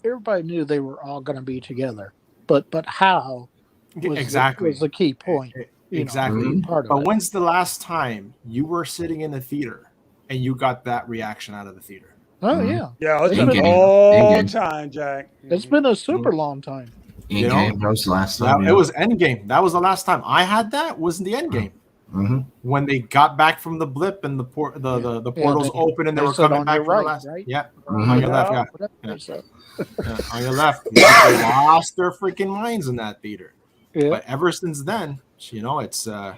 everybody knew they were all going to be together, but how was the key point. Exactly. But when's the last time you were sitting in the theater and you got that reaction out of the theater? Oh yeah, it's been a long time, Jack. It's been a super long time. Endgame, that was the last time. It was Endgame. That was the last time I had that. Was the Endgame. When they got back from the blip and the portals open and they were coming back for the last. Right? Yeah, on your left. On your left. They lost their freaking minds in that theater. Yeah. But ever since then, it's it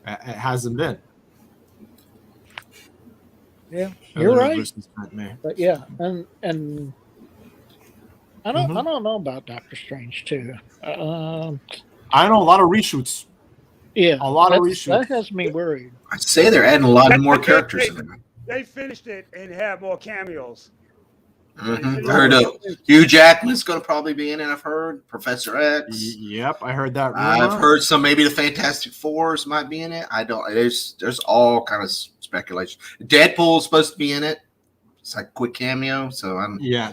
hasn't been. Yeah, you're right. But yeah, and I don't know about Doctor Strange too. I know a lot of reshoots. Yeah, a lot of reshoots. That has me worried. I'd say they're adding a lot more characters in it. They finished it and had more cameos. I heard Hugh Jackman's going to probably be in it. I've heard Professor X. Yep, I heard that. I've heard maybe the Fantastic Fours might be in it. I don't. There's all kind of speculation. Deadpool's supposed to be in it. It's like a quick cameo. So I'm. Yeah,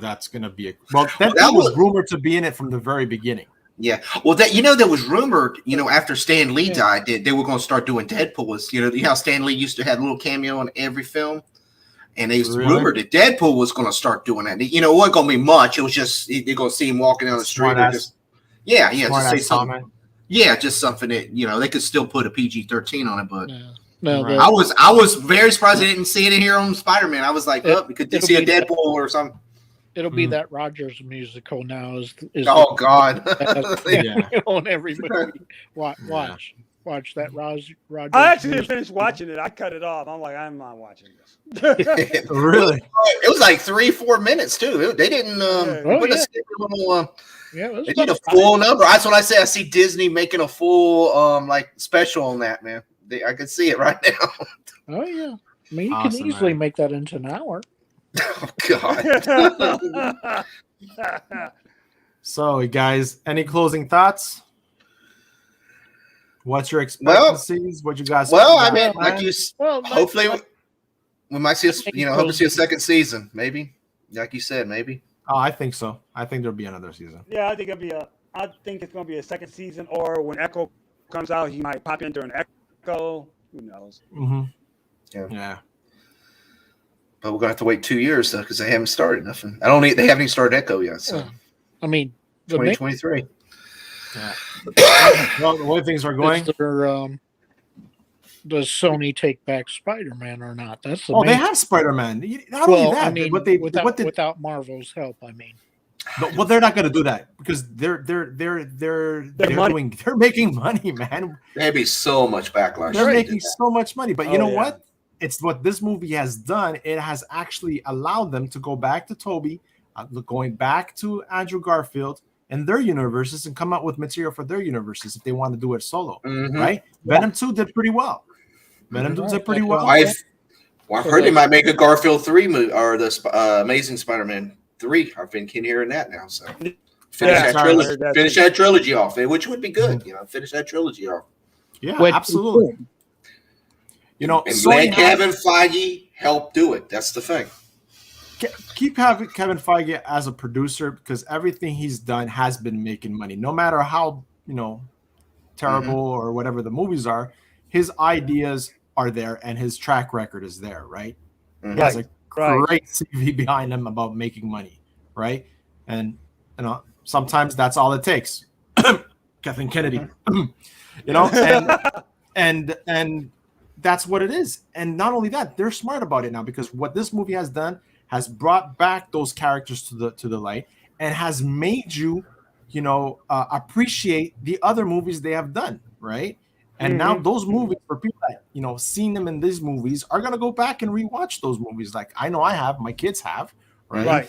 that's going to be that was rumored to be in it from the very beginning. Yeah, well, there was rumored, after Stan Lee died, they were going to start doing Deadpool. How Stan Lee used to have a little cameo in every film. And they rumored that Deadpool was going to start doing that. It wasn't going to be much. It was just you're going to see him walking down the street. Just say something. Yeah, just something that they could still put a PG-13 on it. But I was very surprised I didn't see it in here on Spider-Man. I was like, we could see a Deadpool or something. It'll be that Rogers musical now. Oh God! On every movie, watch that Rogers. I actually didn't finish watching it. I cut it off. I'm like, I'm not watching this. Really? It was like 3-4 minutes too. They didn't. They did a full number. That's what I say. I see Disney making a full special on that, man. I can see it right now. Oh yeah. I mean, you can easily make that into an hour. Oh God. So, guys, any closing thoughts? What's your expectancies? What you guys? Hopefully we might see hope to see a second season. Maybe, like you said, maybe. Oh, I think so. I think there'll be another season. Yeah, I think it's gonna be a second season, or when Echo comes out, he might pop in during Echo. Who knows? Yeah. But we're gonna have to wait 2 years though because they haven't started nothing. They haven't even started Echo yet. So I mean, 2023. Yeah. Well, the way things are going. Does Sony take back Spider-Man or not? That's the they have Spider-Man. Not only that, I mean, without Marvel's help, I mean. But they're not going to do that because they're making money, man. There'd be so much backlash. They're making so much money, but you know what? It's what this movie has done. It has actually allowed them to go back to Toby, going back to Andrew Garfield and their universes, and come out with material for their universes if they want to do it solo, right? Yeah. Venom 2 did pretty well. Venom 2 did pretty well. I've heard they might make a Garfield 3 movie or the Amazing Spider-Man 3. I've been hearing that now. So finish that trilogy off, which would be good. Finish that trilogy off. Yeah, absolutely. And let Kevin Feige help do it. That's the thing. Keep having Kevin Feige as a producer because everything he's done has been making money. No matter how terrible or whatever the movies are, his ideas are there and his track record is there, right? Mm-hmm. He has a great CV behind him about making money, right? And sometimes that's all it takes. Kathleen Kennedy, and that's what it is. And not only that, they're smart about it now because what this movie has done has brought back those characters to the light and has made you, appreciate the other movies they have done, right? And now those movies, for people that seen them in these movies, are gonna go back and rewatch those movies. Like I know I have, my kids have, right?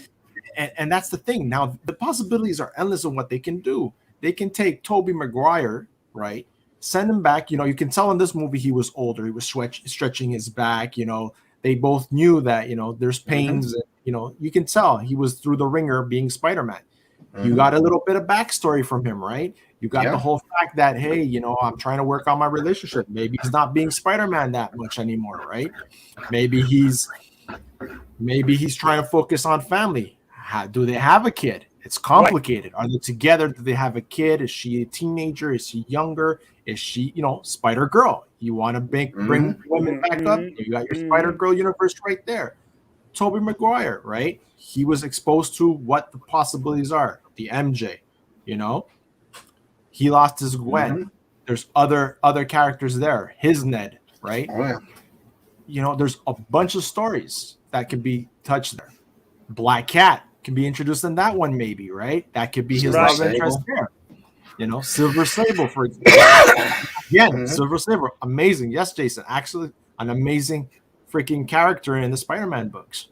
And that's the thing. Now the possibilities are endless of what they can do. They can take Tobey Maguire, right? Send him back. You can tell in this movie he was older. He was stretching his back. They both knew that there's pains. You can tell he was through the ringer being Spider-Man. You got a little bit of backstory from him, right? You got the whole fact that, hey, I'm trying to work on my relationship. Maybe he's not being Spider-Man that much anymore, right? Maybe he's trying to focus on family. Do they have a kid? It's complicated. Are they together? Do they have a kid? Is she a teenager? Is she younger? Is she, Spider Girl? You want to bring women back up? You got your Spider Girl universe right there. Tobey Maguire, right? He was exposed to what the possibilities are. The MJ, he lost his Gwen. There's other characters there. His Ned, right? Oh, yeah. There's a bunch of stories that could be touched there. Black Cat can be introduced in that one, maybe, right? That could be his love interest there. Silver Sable, for example. Again, Silver Sable, amazing. Yes, Jason, actually an amazing freaking character in the Spider-Man books.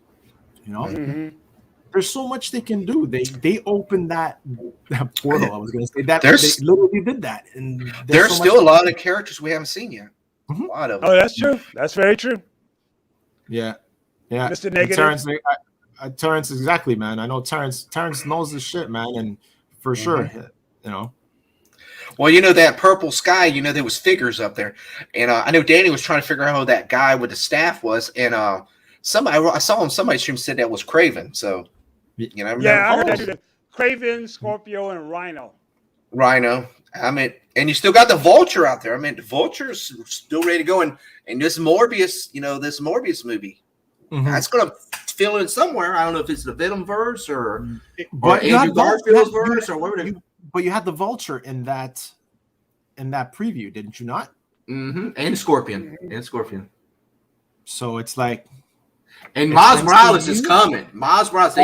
There's so much they can do. They opened that portal. I was going to say that they literally did that, and there's still a lot of characters we haven't seen yet. A lot of them. Oh, that's true. That's very true. Yeah. Mr. Negative. Terrence, exactly, man. I know Terrence knows this shit, man, and for sure, Well, that purple sky, there was figures up there. And I know Danny was trying to figure out who that guy with the staff was. And I saw on somebody's stream said that was Craven. So, I heard that. Craven, Scorpio, and Rhino. And you still got the Vulture out there. The Vulture's still ready to go. And this Morbius, this Morbius movie, that's going to fill in somewhere. I don't know if it's the Venom verse or Andrew Garfield's verse or whatever. But you had the Vulture in that preview, didn't you not? And Scorpion. So it's like, and Miles Morales is coming. Miles Morales, they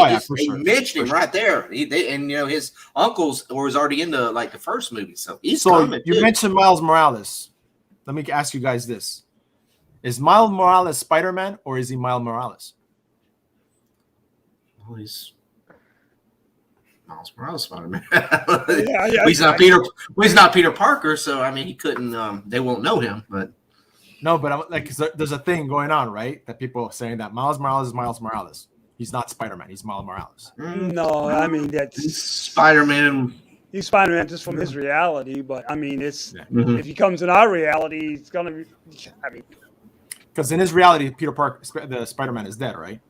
mentioned him right there. His uncles was already in the first movie, so he's coming. You mentioned Miles Morales. Let me ask you guys this: is Miles Morales Spider-Man or is he Miles Morales? Well, he's Miles Morales Spider-Man. He's not Peter. Well, he's not Peter Parker, so he couldn't. They won't know him, but. No, but I'm there's a thing going on, right? That people are saying that Miles Morales is Miles Morales. He's not Spider-Man. He's Miles Morales. No, that's Spider-Man. He's Spider-Man just from his reality, but it's if he comes in our reality, it's gonna be. Because in his reality, Peter Parker, the Spider-Man, is dead, right?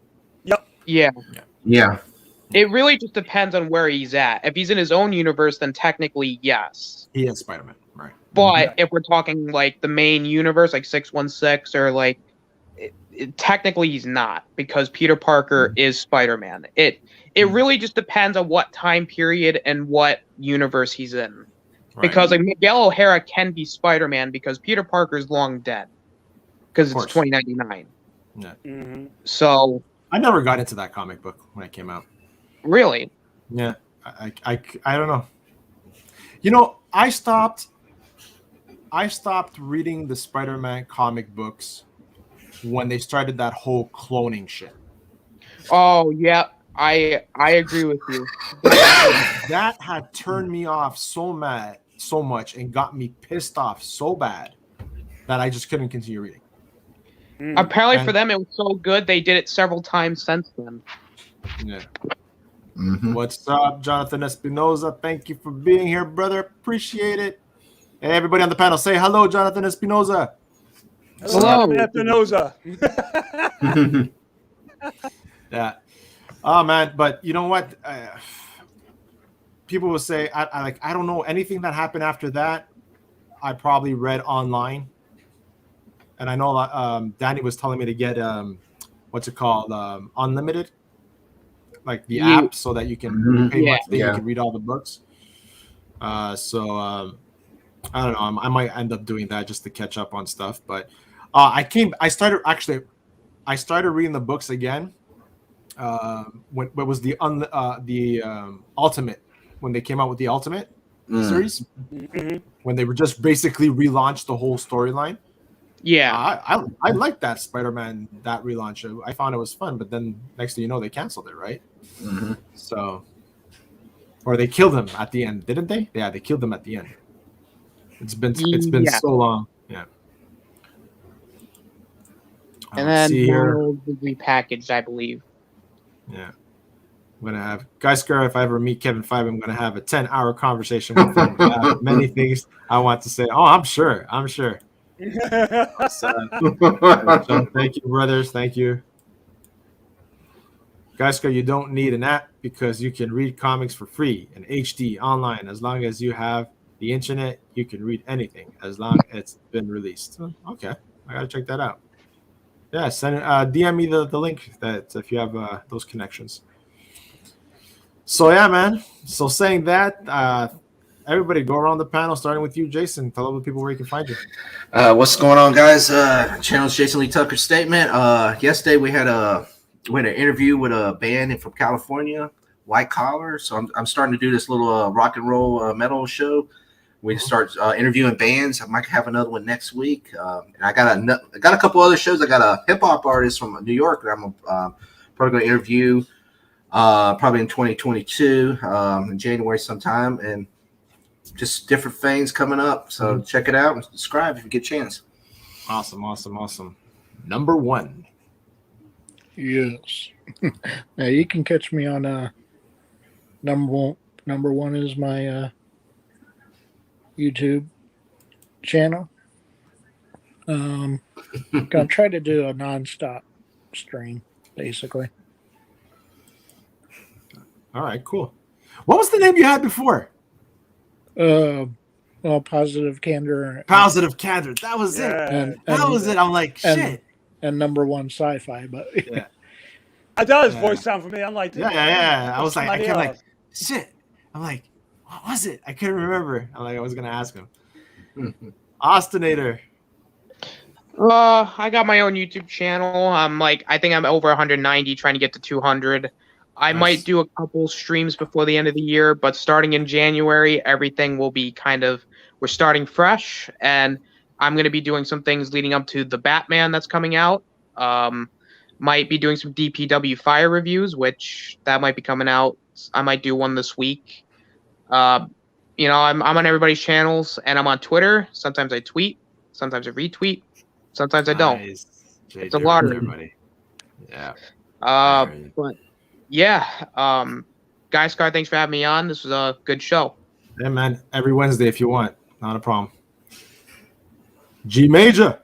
Yep. Yeah. It really just depends on where he's at. If he's in his own universe, then technically, yes. He is Spider-Man, right? But if we're talking the main universe, 616, or technically he's not, because Peter Parker is Spider-Man. It really just depends on what time period and what universe he's in. Right. Because like Miguel O'Hara can be Spider-Man because Peter Parker's long dead. Because it's 2099. Yeah. Mm-hmm. So I never got into that comic book when it came out. Really? Yeah. I don't know. You know, I stopped reading the Spider-Man comic books when they started that whole cloning shit. Oh yeah, I agree with you. That had turned me off so much and got me pissed off so bad that I just couldn't continue reading. Apparently for them it was so good they did it several times since then. Yeah. Mm-hmm. What's up, Jonathan Espinoza? Thank you for being here, brother. Appreciate it. Hey, everybody on the panel, say hello, Jonathan Espinoza. Hello, Espinoza. Yeah. Oh man, but you know what? People will say I don't know anything that happened after that. I probably read online, and I know Danny was telling me to get what's it called, Unlimited, like the app, so that you can pay monthly, you can read all the books. So I don't know. I might end up doing that just to catch up on stuff. But I started reading the books again. When was the Ultimate, when they came out with the Ultimate series, when they were just basically relaunched the whole storyline. Yeah, I liked that Spider-Man, that relaunch. I found it was fun, but then next thing you know, they canceled it, right? Mm-hmm. So, or they killed him at the end, didn't they? Yeah, they killed him at the end. It's been so long. Yeah. And then Marvel will be repackaged, I believe. Yeah. I'm going to have Geisker. If I ever meet Kevin Feige, I'm going to have a 10-hour conversation with him. I have many things I want to say. Oh, I'm sure. So, thank you, brothers. Thank you. Geisker, you don't need an app because you can read comics for free in HD online. As long as you have the internet, you can read anything as long as it's been released. Okay. I got to check that out. Yeah, send DM me the link that if you have those connections. So yeah, man. So saying that, everybody go around the panel, starting with you, Jason. Tell all the people where you can find you. What's going on, guys? Channel's Jason Lee Tucker Statement. Yesterday we had an interview with a band from California, White Collar. So I'm starting to do this little rock and roll metal show. We start interviewing bands. I might have another one next week. And I got a couple other shows. I got a hip hop artist from New York that I'm probably going to interview probably in 2022 in January sometime, and just different things coming up. So check it out and subscribe if you get a chance. Awesome. Number one. Yes. Now you can catch me on number one is my YouTube channel. Gonna try to do a nonstop stream, basically. All right, cool. What was the name you had before? Well, Positive Candor. Positive Candor. That was it. That was it. I'm like, shit. And number one sci-fi, but yeah. I thought his voice sounded familiar. I'm like, yeah. I was like, I kept like, shit. I'm like, what was it? I couldn't remember. I'm like, I was gonna ask him. Austinator. I got my own YouTube channel. I think I'm over 190, trying to get to 200. I might do a couple streams before the end of the year, but starting in January, everything will be we're starting fresh, and I'm going to be doing some things leading up to the Batman that's coming out. Might be doing some DPW Fire reviews, which that might be coming out. I might do one this week. I'm on everybody's channels, and I'm on Twitter. Sometimes I tweet, sometimes I retweet, sometimes I don't. Nice. It's a lottery. Yeah. But yeah, Guy Scar, thanks for having me on. This was a good show. Yeah, man. Every Wednesday if you want. Not a problem. G Major.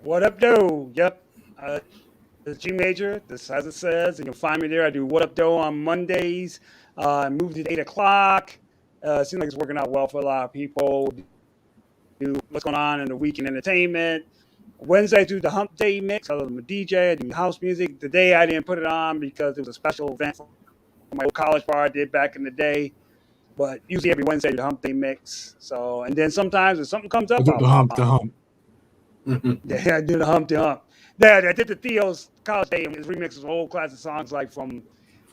What up, though? Yep. It's G Major. This, as it says, you can find me there. I do What Up, Doe on Mondays. I moved it 8 o'clock. Seems like it's working out well for a lot of people. Do what's going on in the week in entertainment. Wednesday I do the Hump Day mix. I'm a DJ. I do house music. Today I didn't put it on because it was a special event for my old college bar I did back in the day. But usually every Wednesday the Hump Day mix. So and then sometimes if something comes up, I do I'll the pop hump. on. Yeah, I do the Hump Day Hump. Yeah, I did the Theo's college day and his remixes of old classic songs like from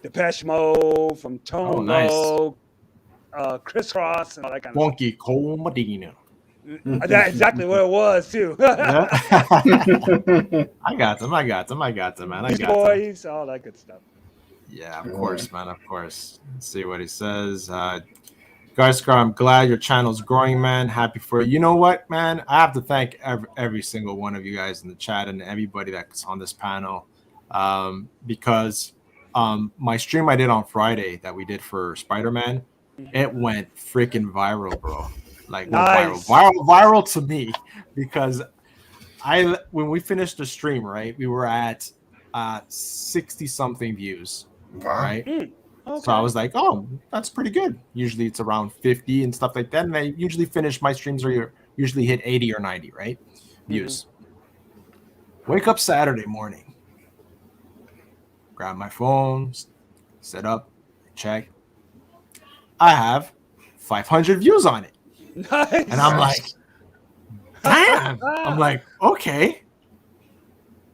Depeche Mode, from Tone Oh, nice. Loc, Crisscross, and all that kind of Funky Cole Medina. stuff. That's exactly what it was too. Yeah. I got them, man. I got them. Boys, all that good stuff. Yeah, of course, man. Of course. Let's see what he says. Garscar, I'm glad your channel's growing, man. Happy for you. You know what, man? I have to thank every single one of you guys in the chat and everybody that's on this panel, because my stream I did on Friday that we did for Spider-Man, it went freaking viral, bro. Like nice. viral to me, because when we finished the stream, right, we were at 60 something views, right? Okay. So I was like, oh, that's pretty good. Usually it's around 50 and stuff like that. And I usually finish my streams where usually hit 80 or 90, right? Views. Wake up Saturday morning, grab my phone, set up, check. I have 500 views on it. Nice. And I'm like, damn. I'm like, okay.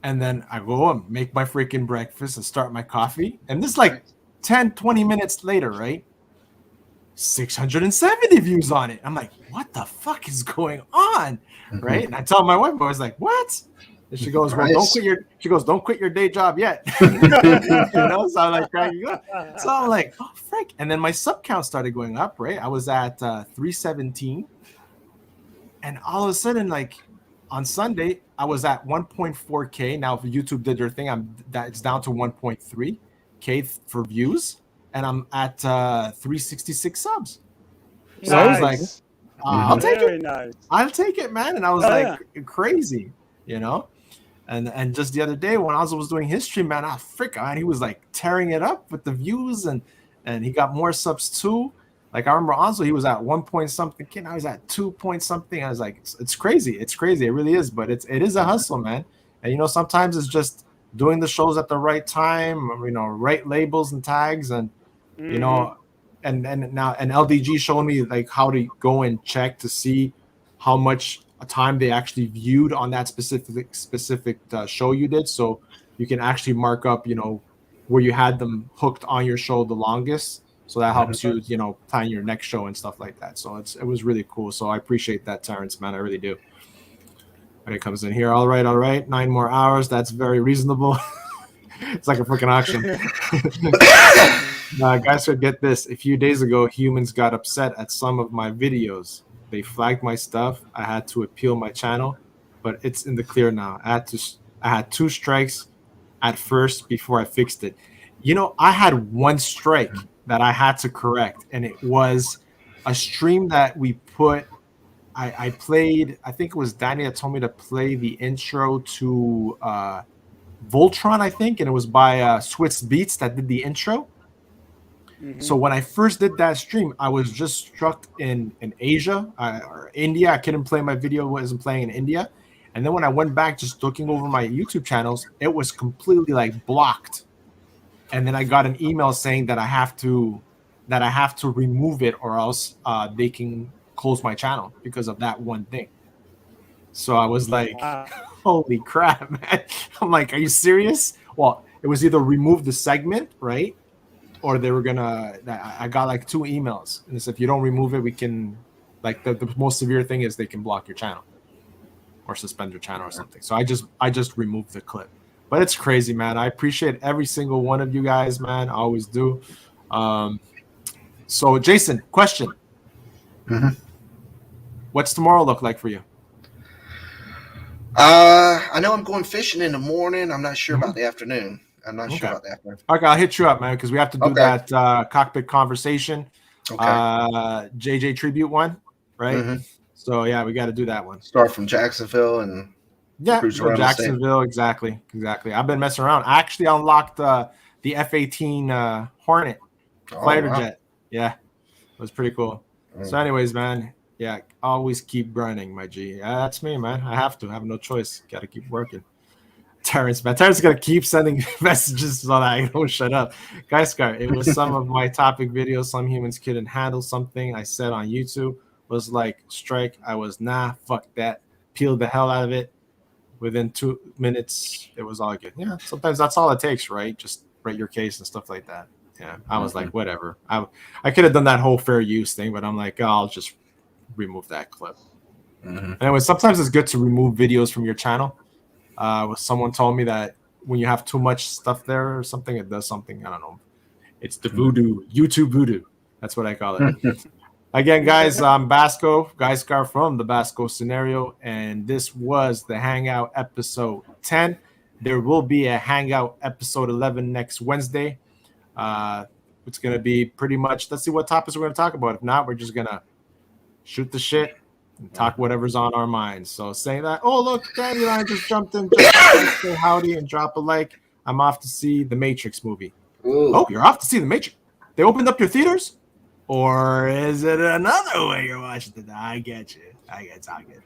And then I go and make my freaking breakfast and start my coffee. And this is like 10, 20 minutes later, right? 670 views on it. I'm like, what the fuck is going on? Right? And I tell my wife, I was like, what? And she goes, well, don't quit your day job yet. You know, so I'm like cracking up. So I'm like, oh frick. And then my sub count started going up, right? I was at 317. And all of a sudden, like on Sunday, I was at 1.4K. Now, if YouTube did their thing, it's down to 1.3K for views, and I'm at 366 subs. So I was like, I'll take it. Nice. I'll take it, man. And I was crazy, you know. And just the other day when Ozzo was doing his stream, man, man, he was like tearing it up with the views, and he got more subs too. Like I remember Ozzo, he was at 1 point something, now he's at 2 point something. I was like, it's crazy. It's crazy. It really is. But it is a hustle, man. And you know, sometimes it's just doing the shows at the right time, you know, right labels and tags, and you know, and LDG showed me like how to go and check to see how much time they actually viewed on that specific show you did, so you can actually mark up, you know, where you had them hooked on your show the longest, so that helps you, you know, plan your next show and stuff like that. So it was really cool. So I appreciate that, Terrence, man. I really do. When it comes in here, all right, 9 more hours. That's very reasonable. It's like a freaking auction. Guys, should get this. A few days ago, humans got upset at some of my videos. They flagged my stuff. I had to appeal my channel, but it's in the clear now. I had 2 strikes at first before I fixed it. You know, I had 1 strike that I had to correct, and it was a stream that we put. I played, I think it was Danny that told me to play the intro to Voltron, I think, and it was by Switz Beats that did the intro. So when I first did that stream, I was just struck in Asia or India. I couldn't play my video, wasn't playing in India. And then when I went back, just looking over my YouTube channels, it was completely like blocked. And then I got an email saying that I have to remove it, or else they can close my channel because of that one thing. So I was like, holy crap, man. I'm like, are you serious? Well, it was either remove the segment, right? Or they were gonna, I got like 2 emails. And it's if you don't remove it, we can, like the most severe thing is they can block your channel or suspend your channel or something. So I just removed the clip. But it's crazy, man. I appreciate every single one of you guys, man. I always do. So Jason, question. What's tomorrow look like for you? I know I'm going fishing in the morning. I'm not sure about the afternoon. Okay, I'll hit you up, man, because we have to do that cockpit conversation. JJ tribute one, right? So yeah, we got to do that one. Start from Jacksonville and from Jacksonville, exactly. I've been messing around. I actually unlocked the F-18 Hornet fighter jet. Yeah, it was pretty cool. So anyways, man, Yeah, always keep grinding, my G. Yeah, that's me, man. I have to. I have no choice. Got to keep working. Terrence, man. Terrence is going to keep sending messages so that I don't shut up. Guys, it was some of my topic videos. Some humans couldn't handle something I said on YouTube. Was like, strike. I was, fuck that. Peeled the hell out of it. Within 2 minutes, it was all good. Yeah, sometimes that's all it takes, right? Just write your case and stuff like that. Yeah, I was like, whatever. I could have done that whole fair use thing, but I'm like, I'll just remove that clip. Anyway, sometimes it's good to remove videos from your channel. Someone told me that when you have too much stuff there or something, it does something. I don't know. It's the voodoo, YouTube voodoo. That's what I call it. Again, guys, I'm Basco, Guyscar from the Basco Scenario, and this was the Hangout episode 10. There will be a Hangout episode 11 next Wednesday. It's going to be pretty much, let's see what topics we're going to talk about. If not, we're just going to shoot the shit and talk whatever's on our minds. So saying that, oh, look, Dandelion just jumped in, just say howdy and drop a like. I'm off to see the Matrix movie. Ooh. Oh, you're off to see the Matrix? They opened up your theaters? Or is it another way you're watching it? I get you. I get it.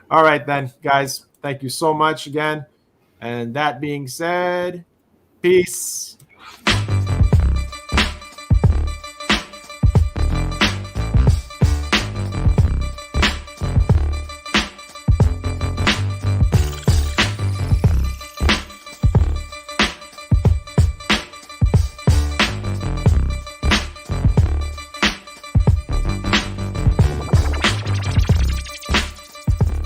All right, then, guys. Thank you so much again. And that being said, peace.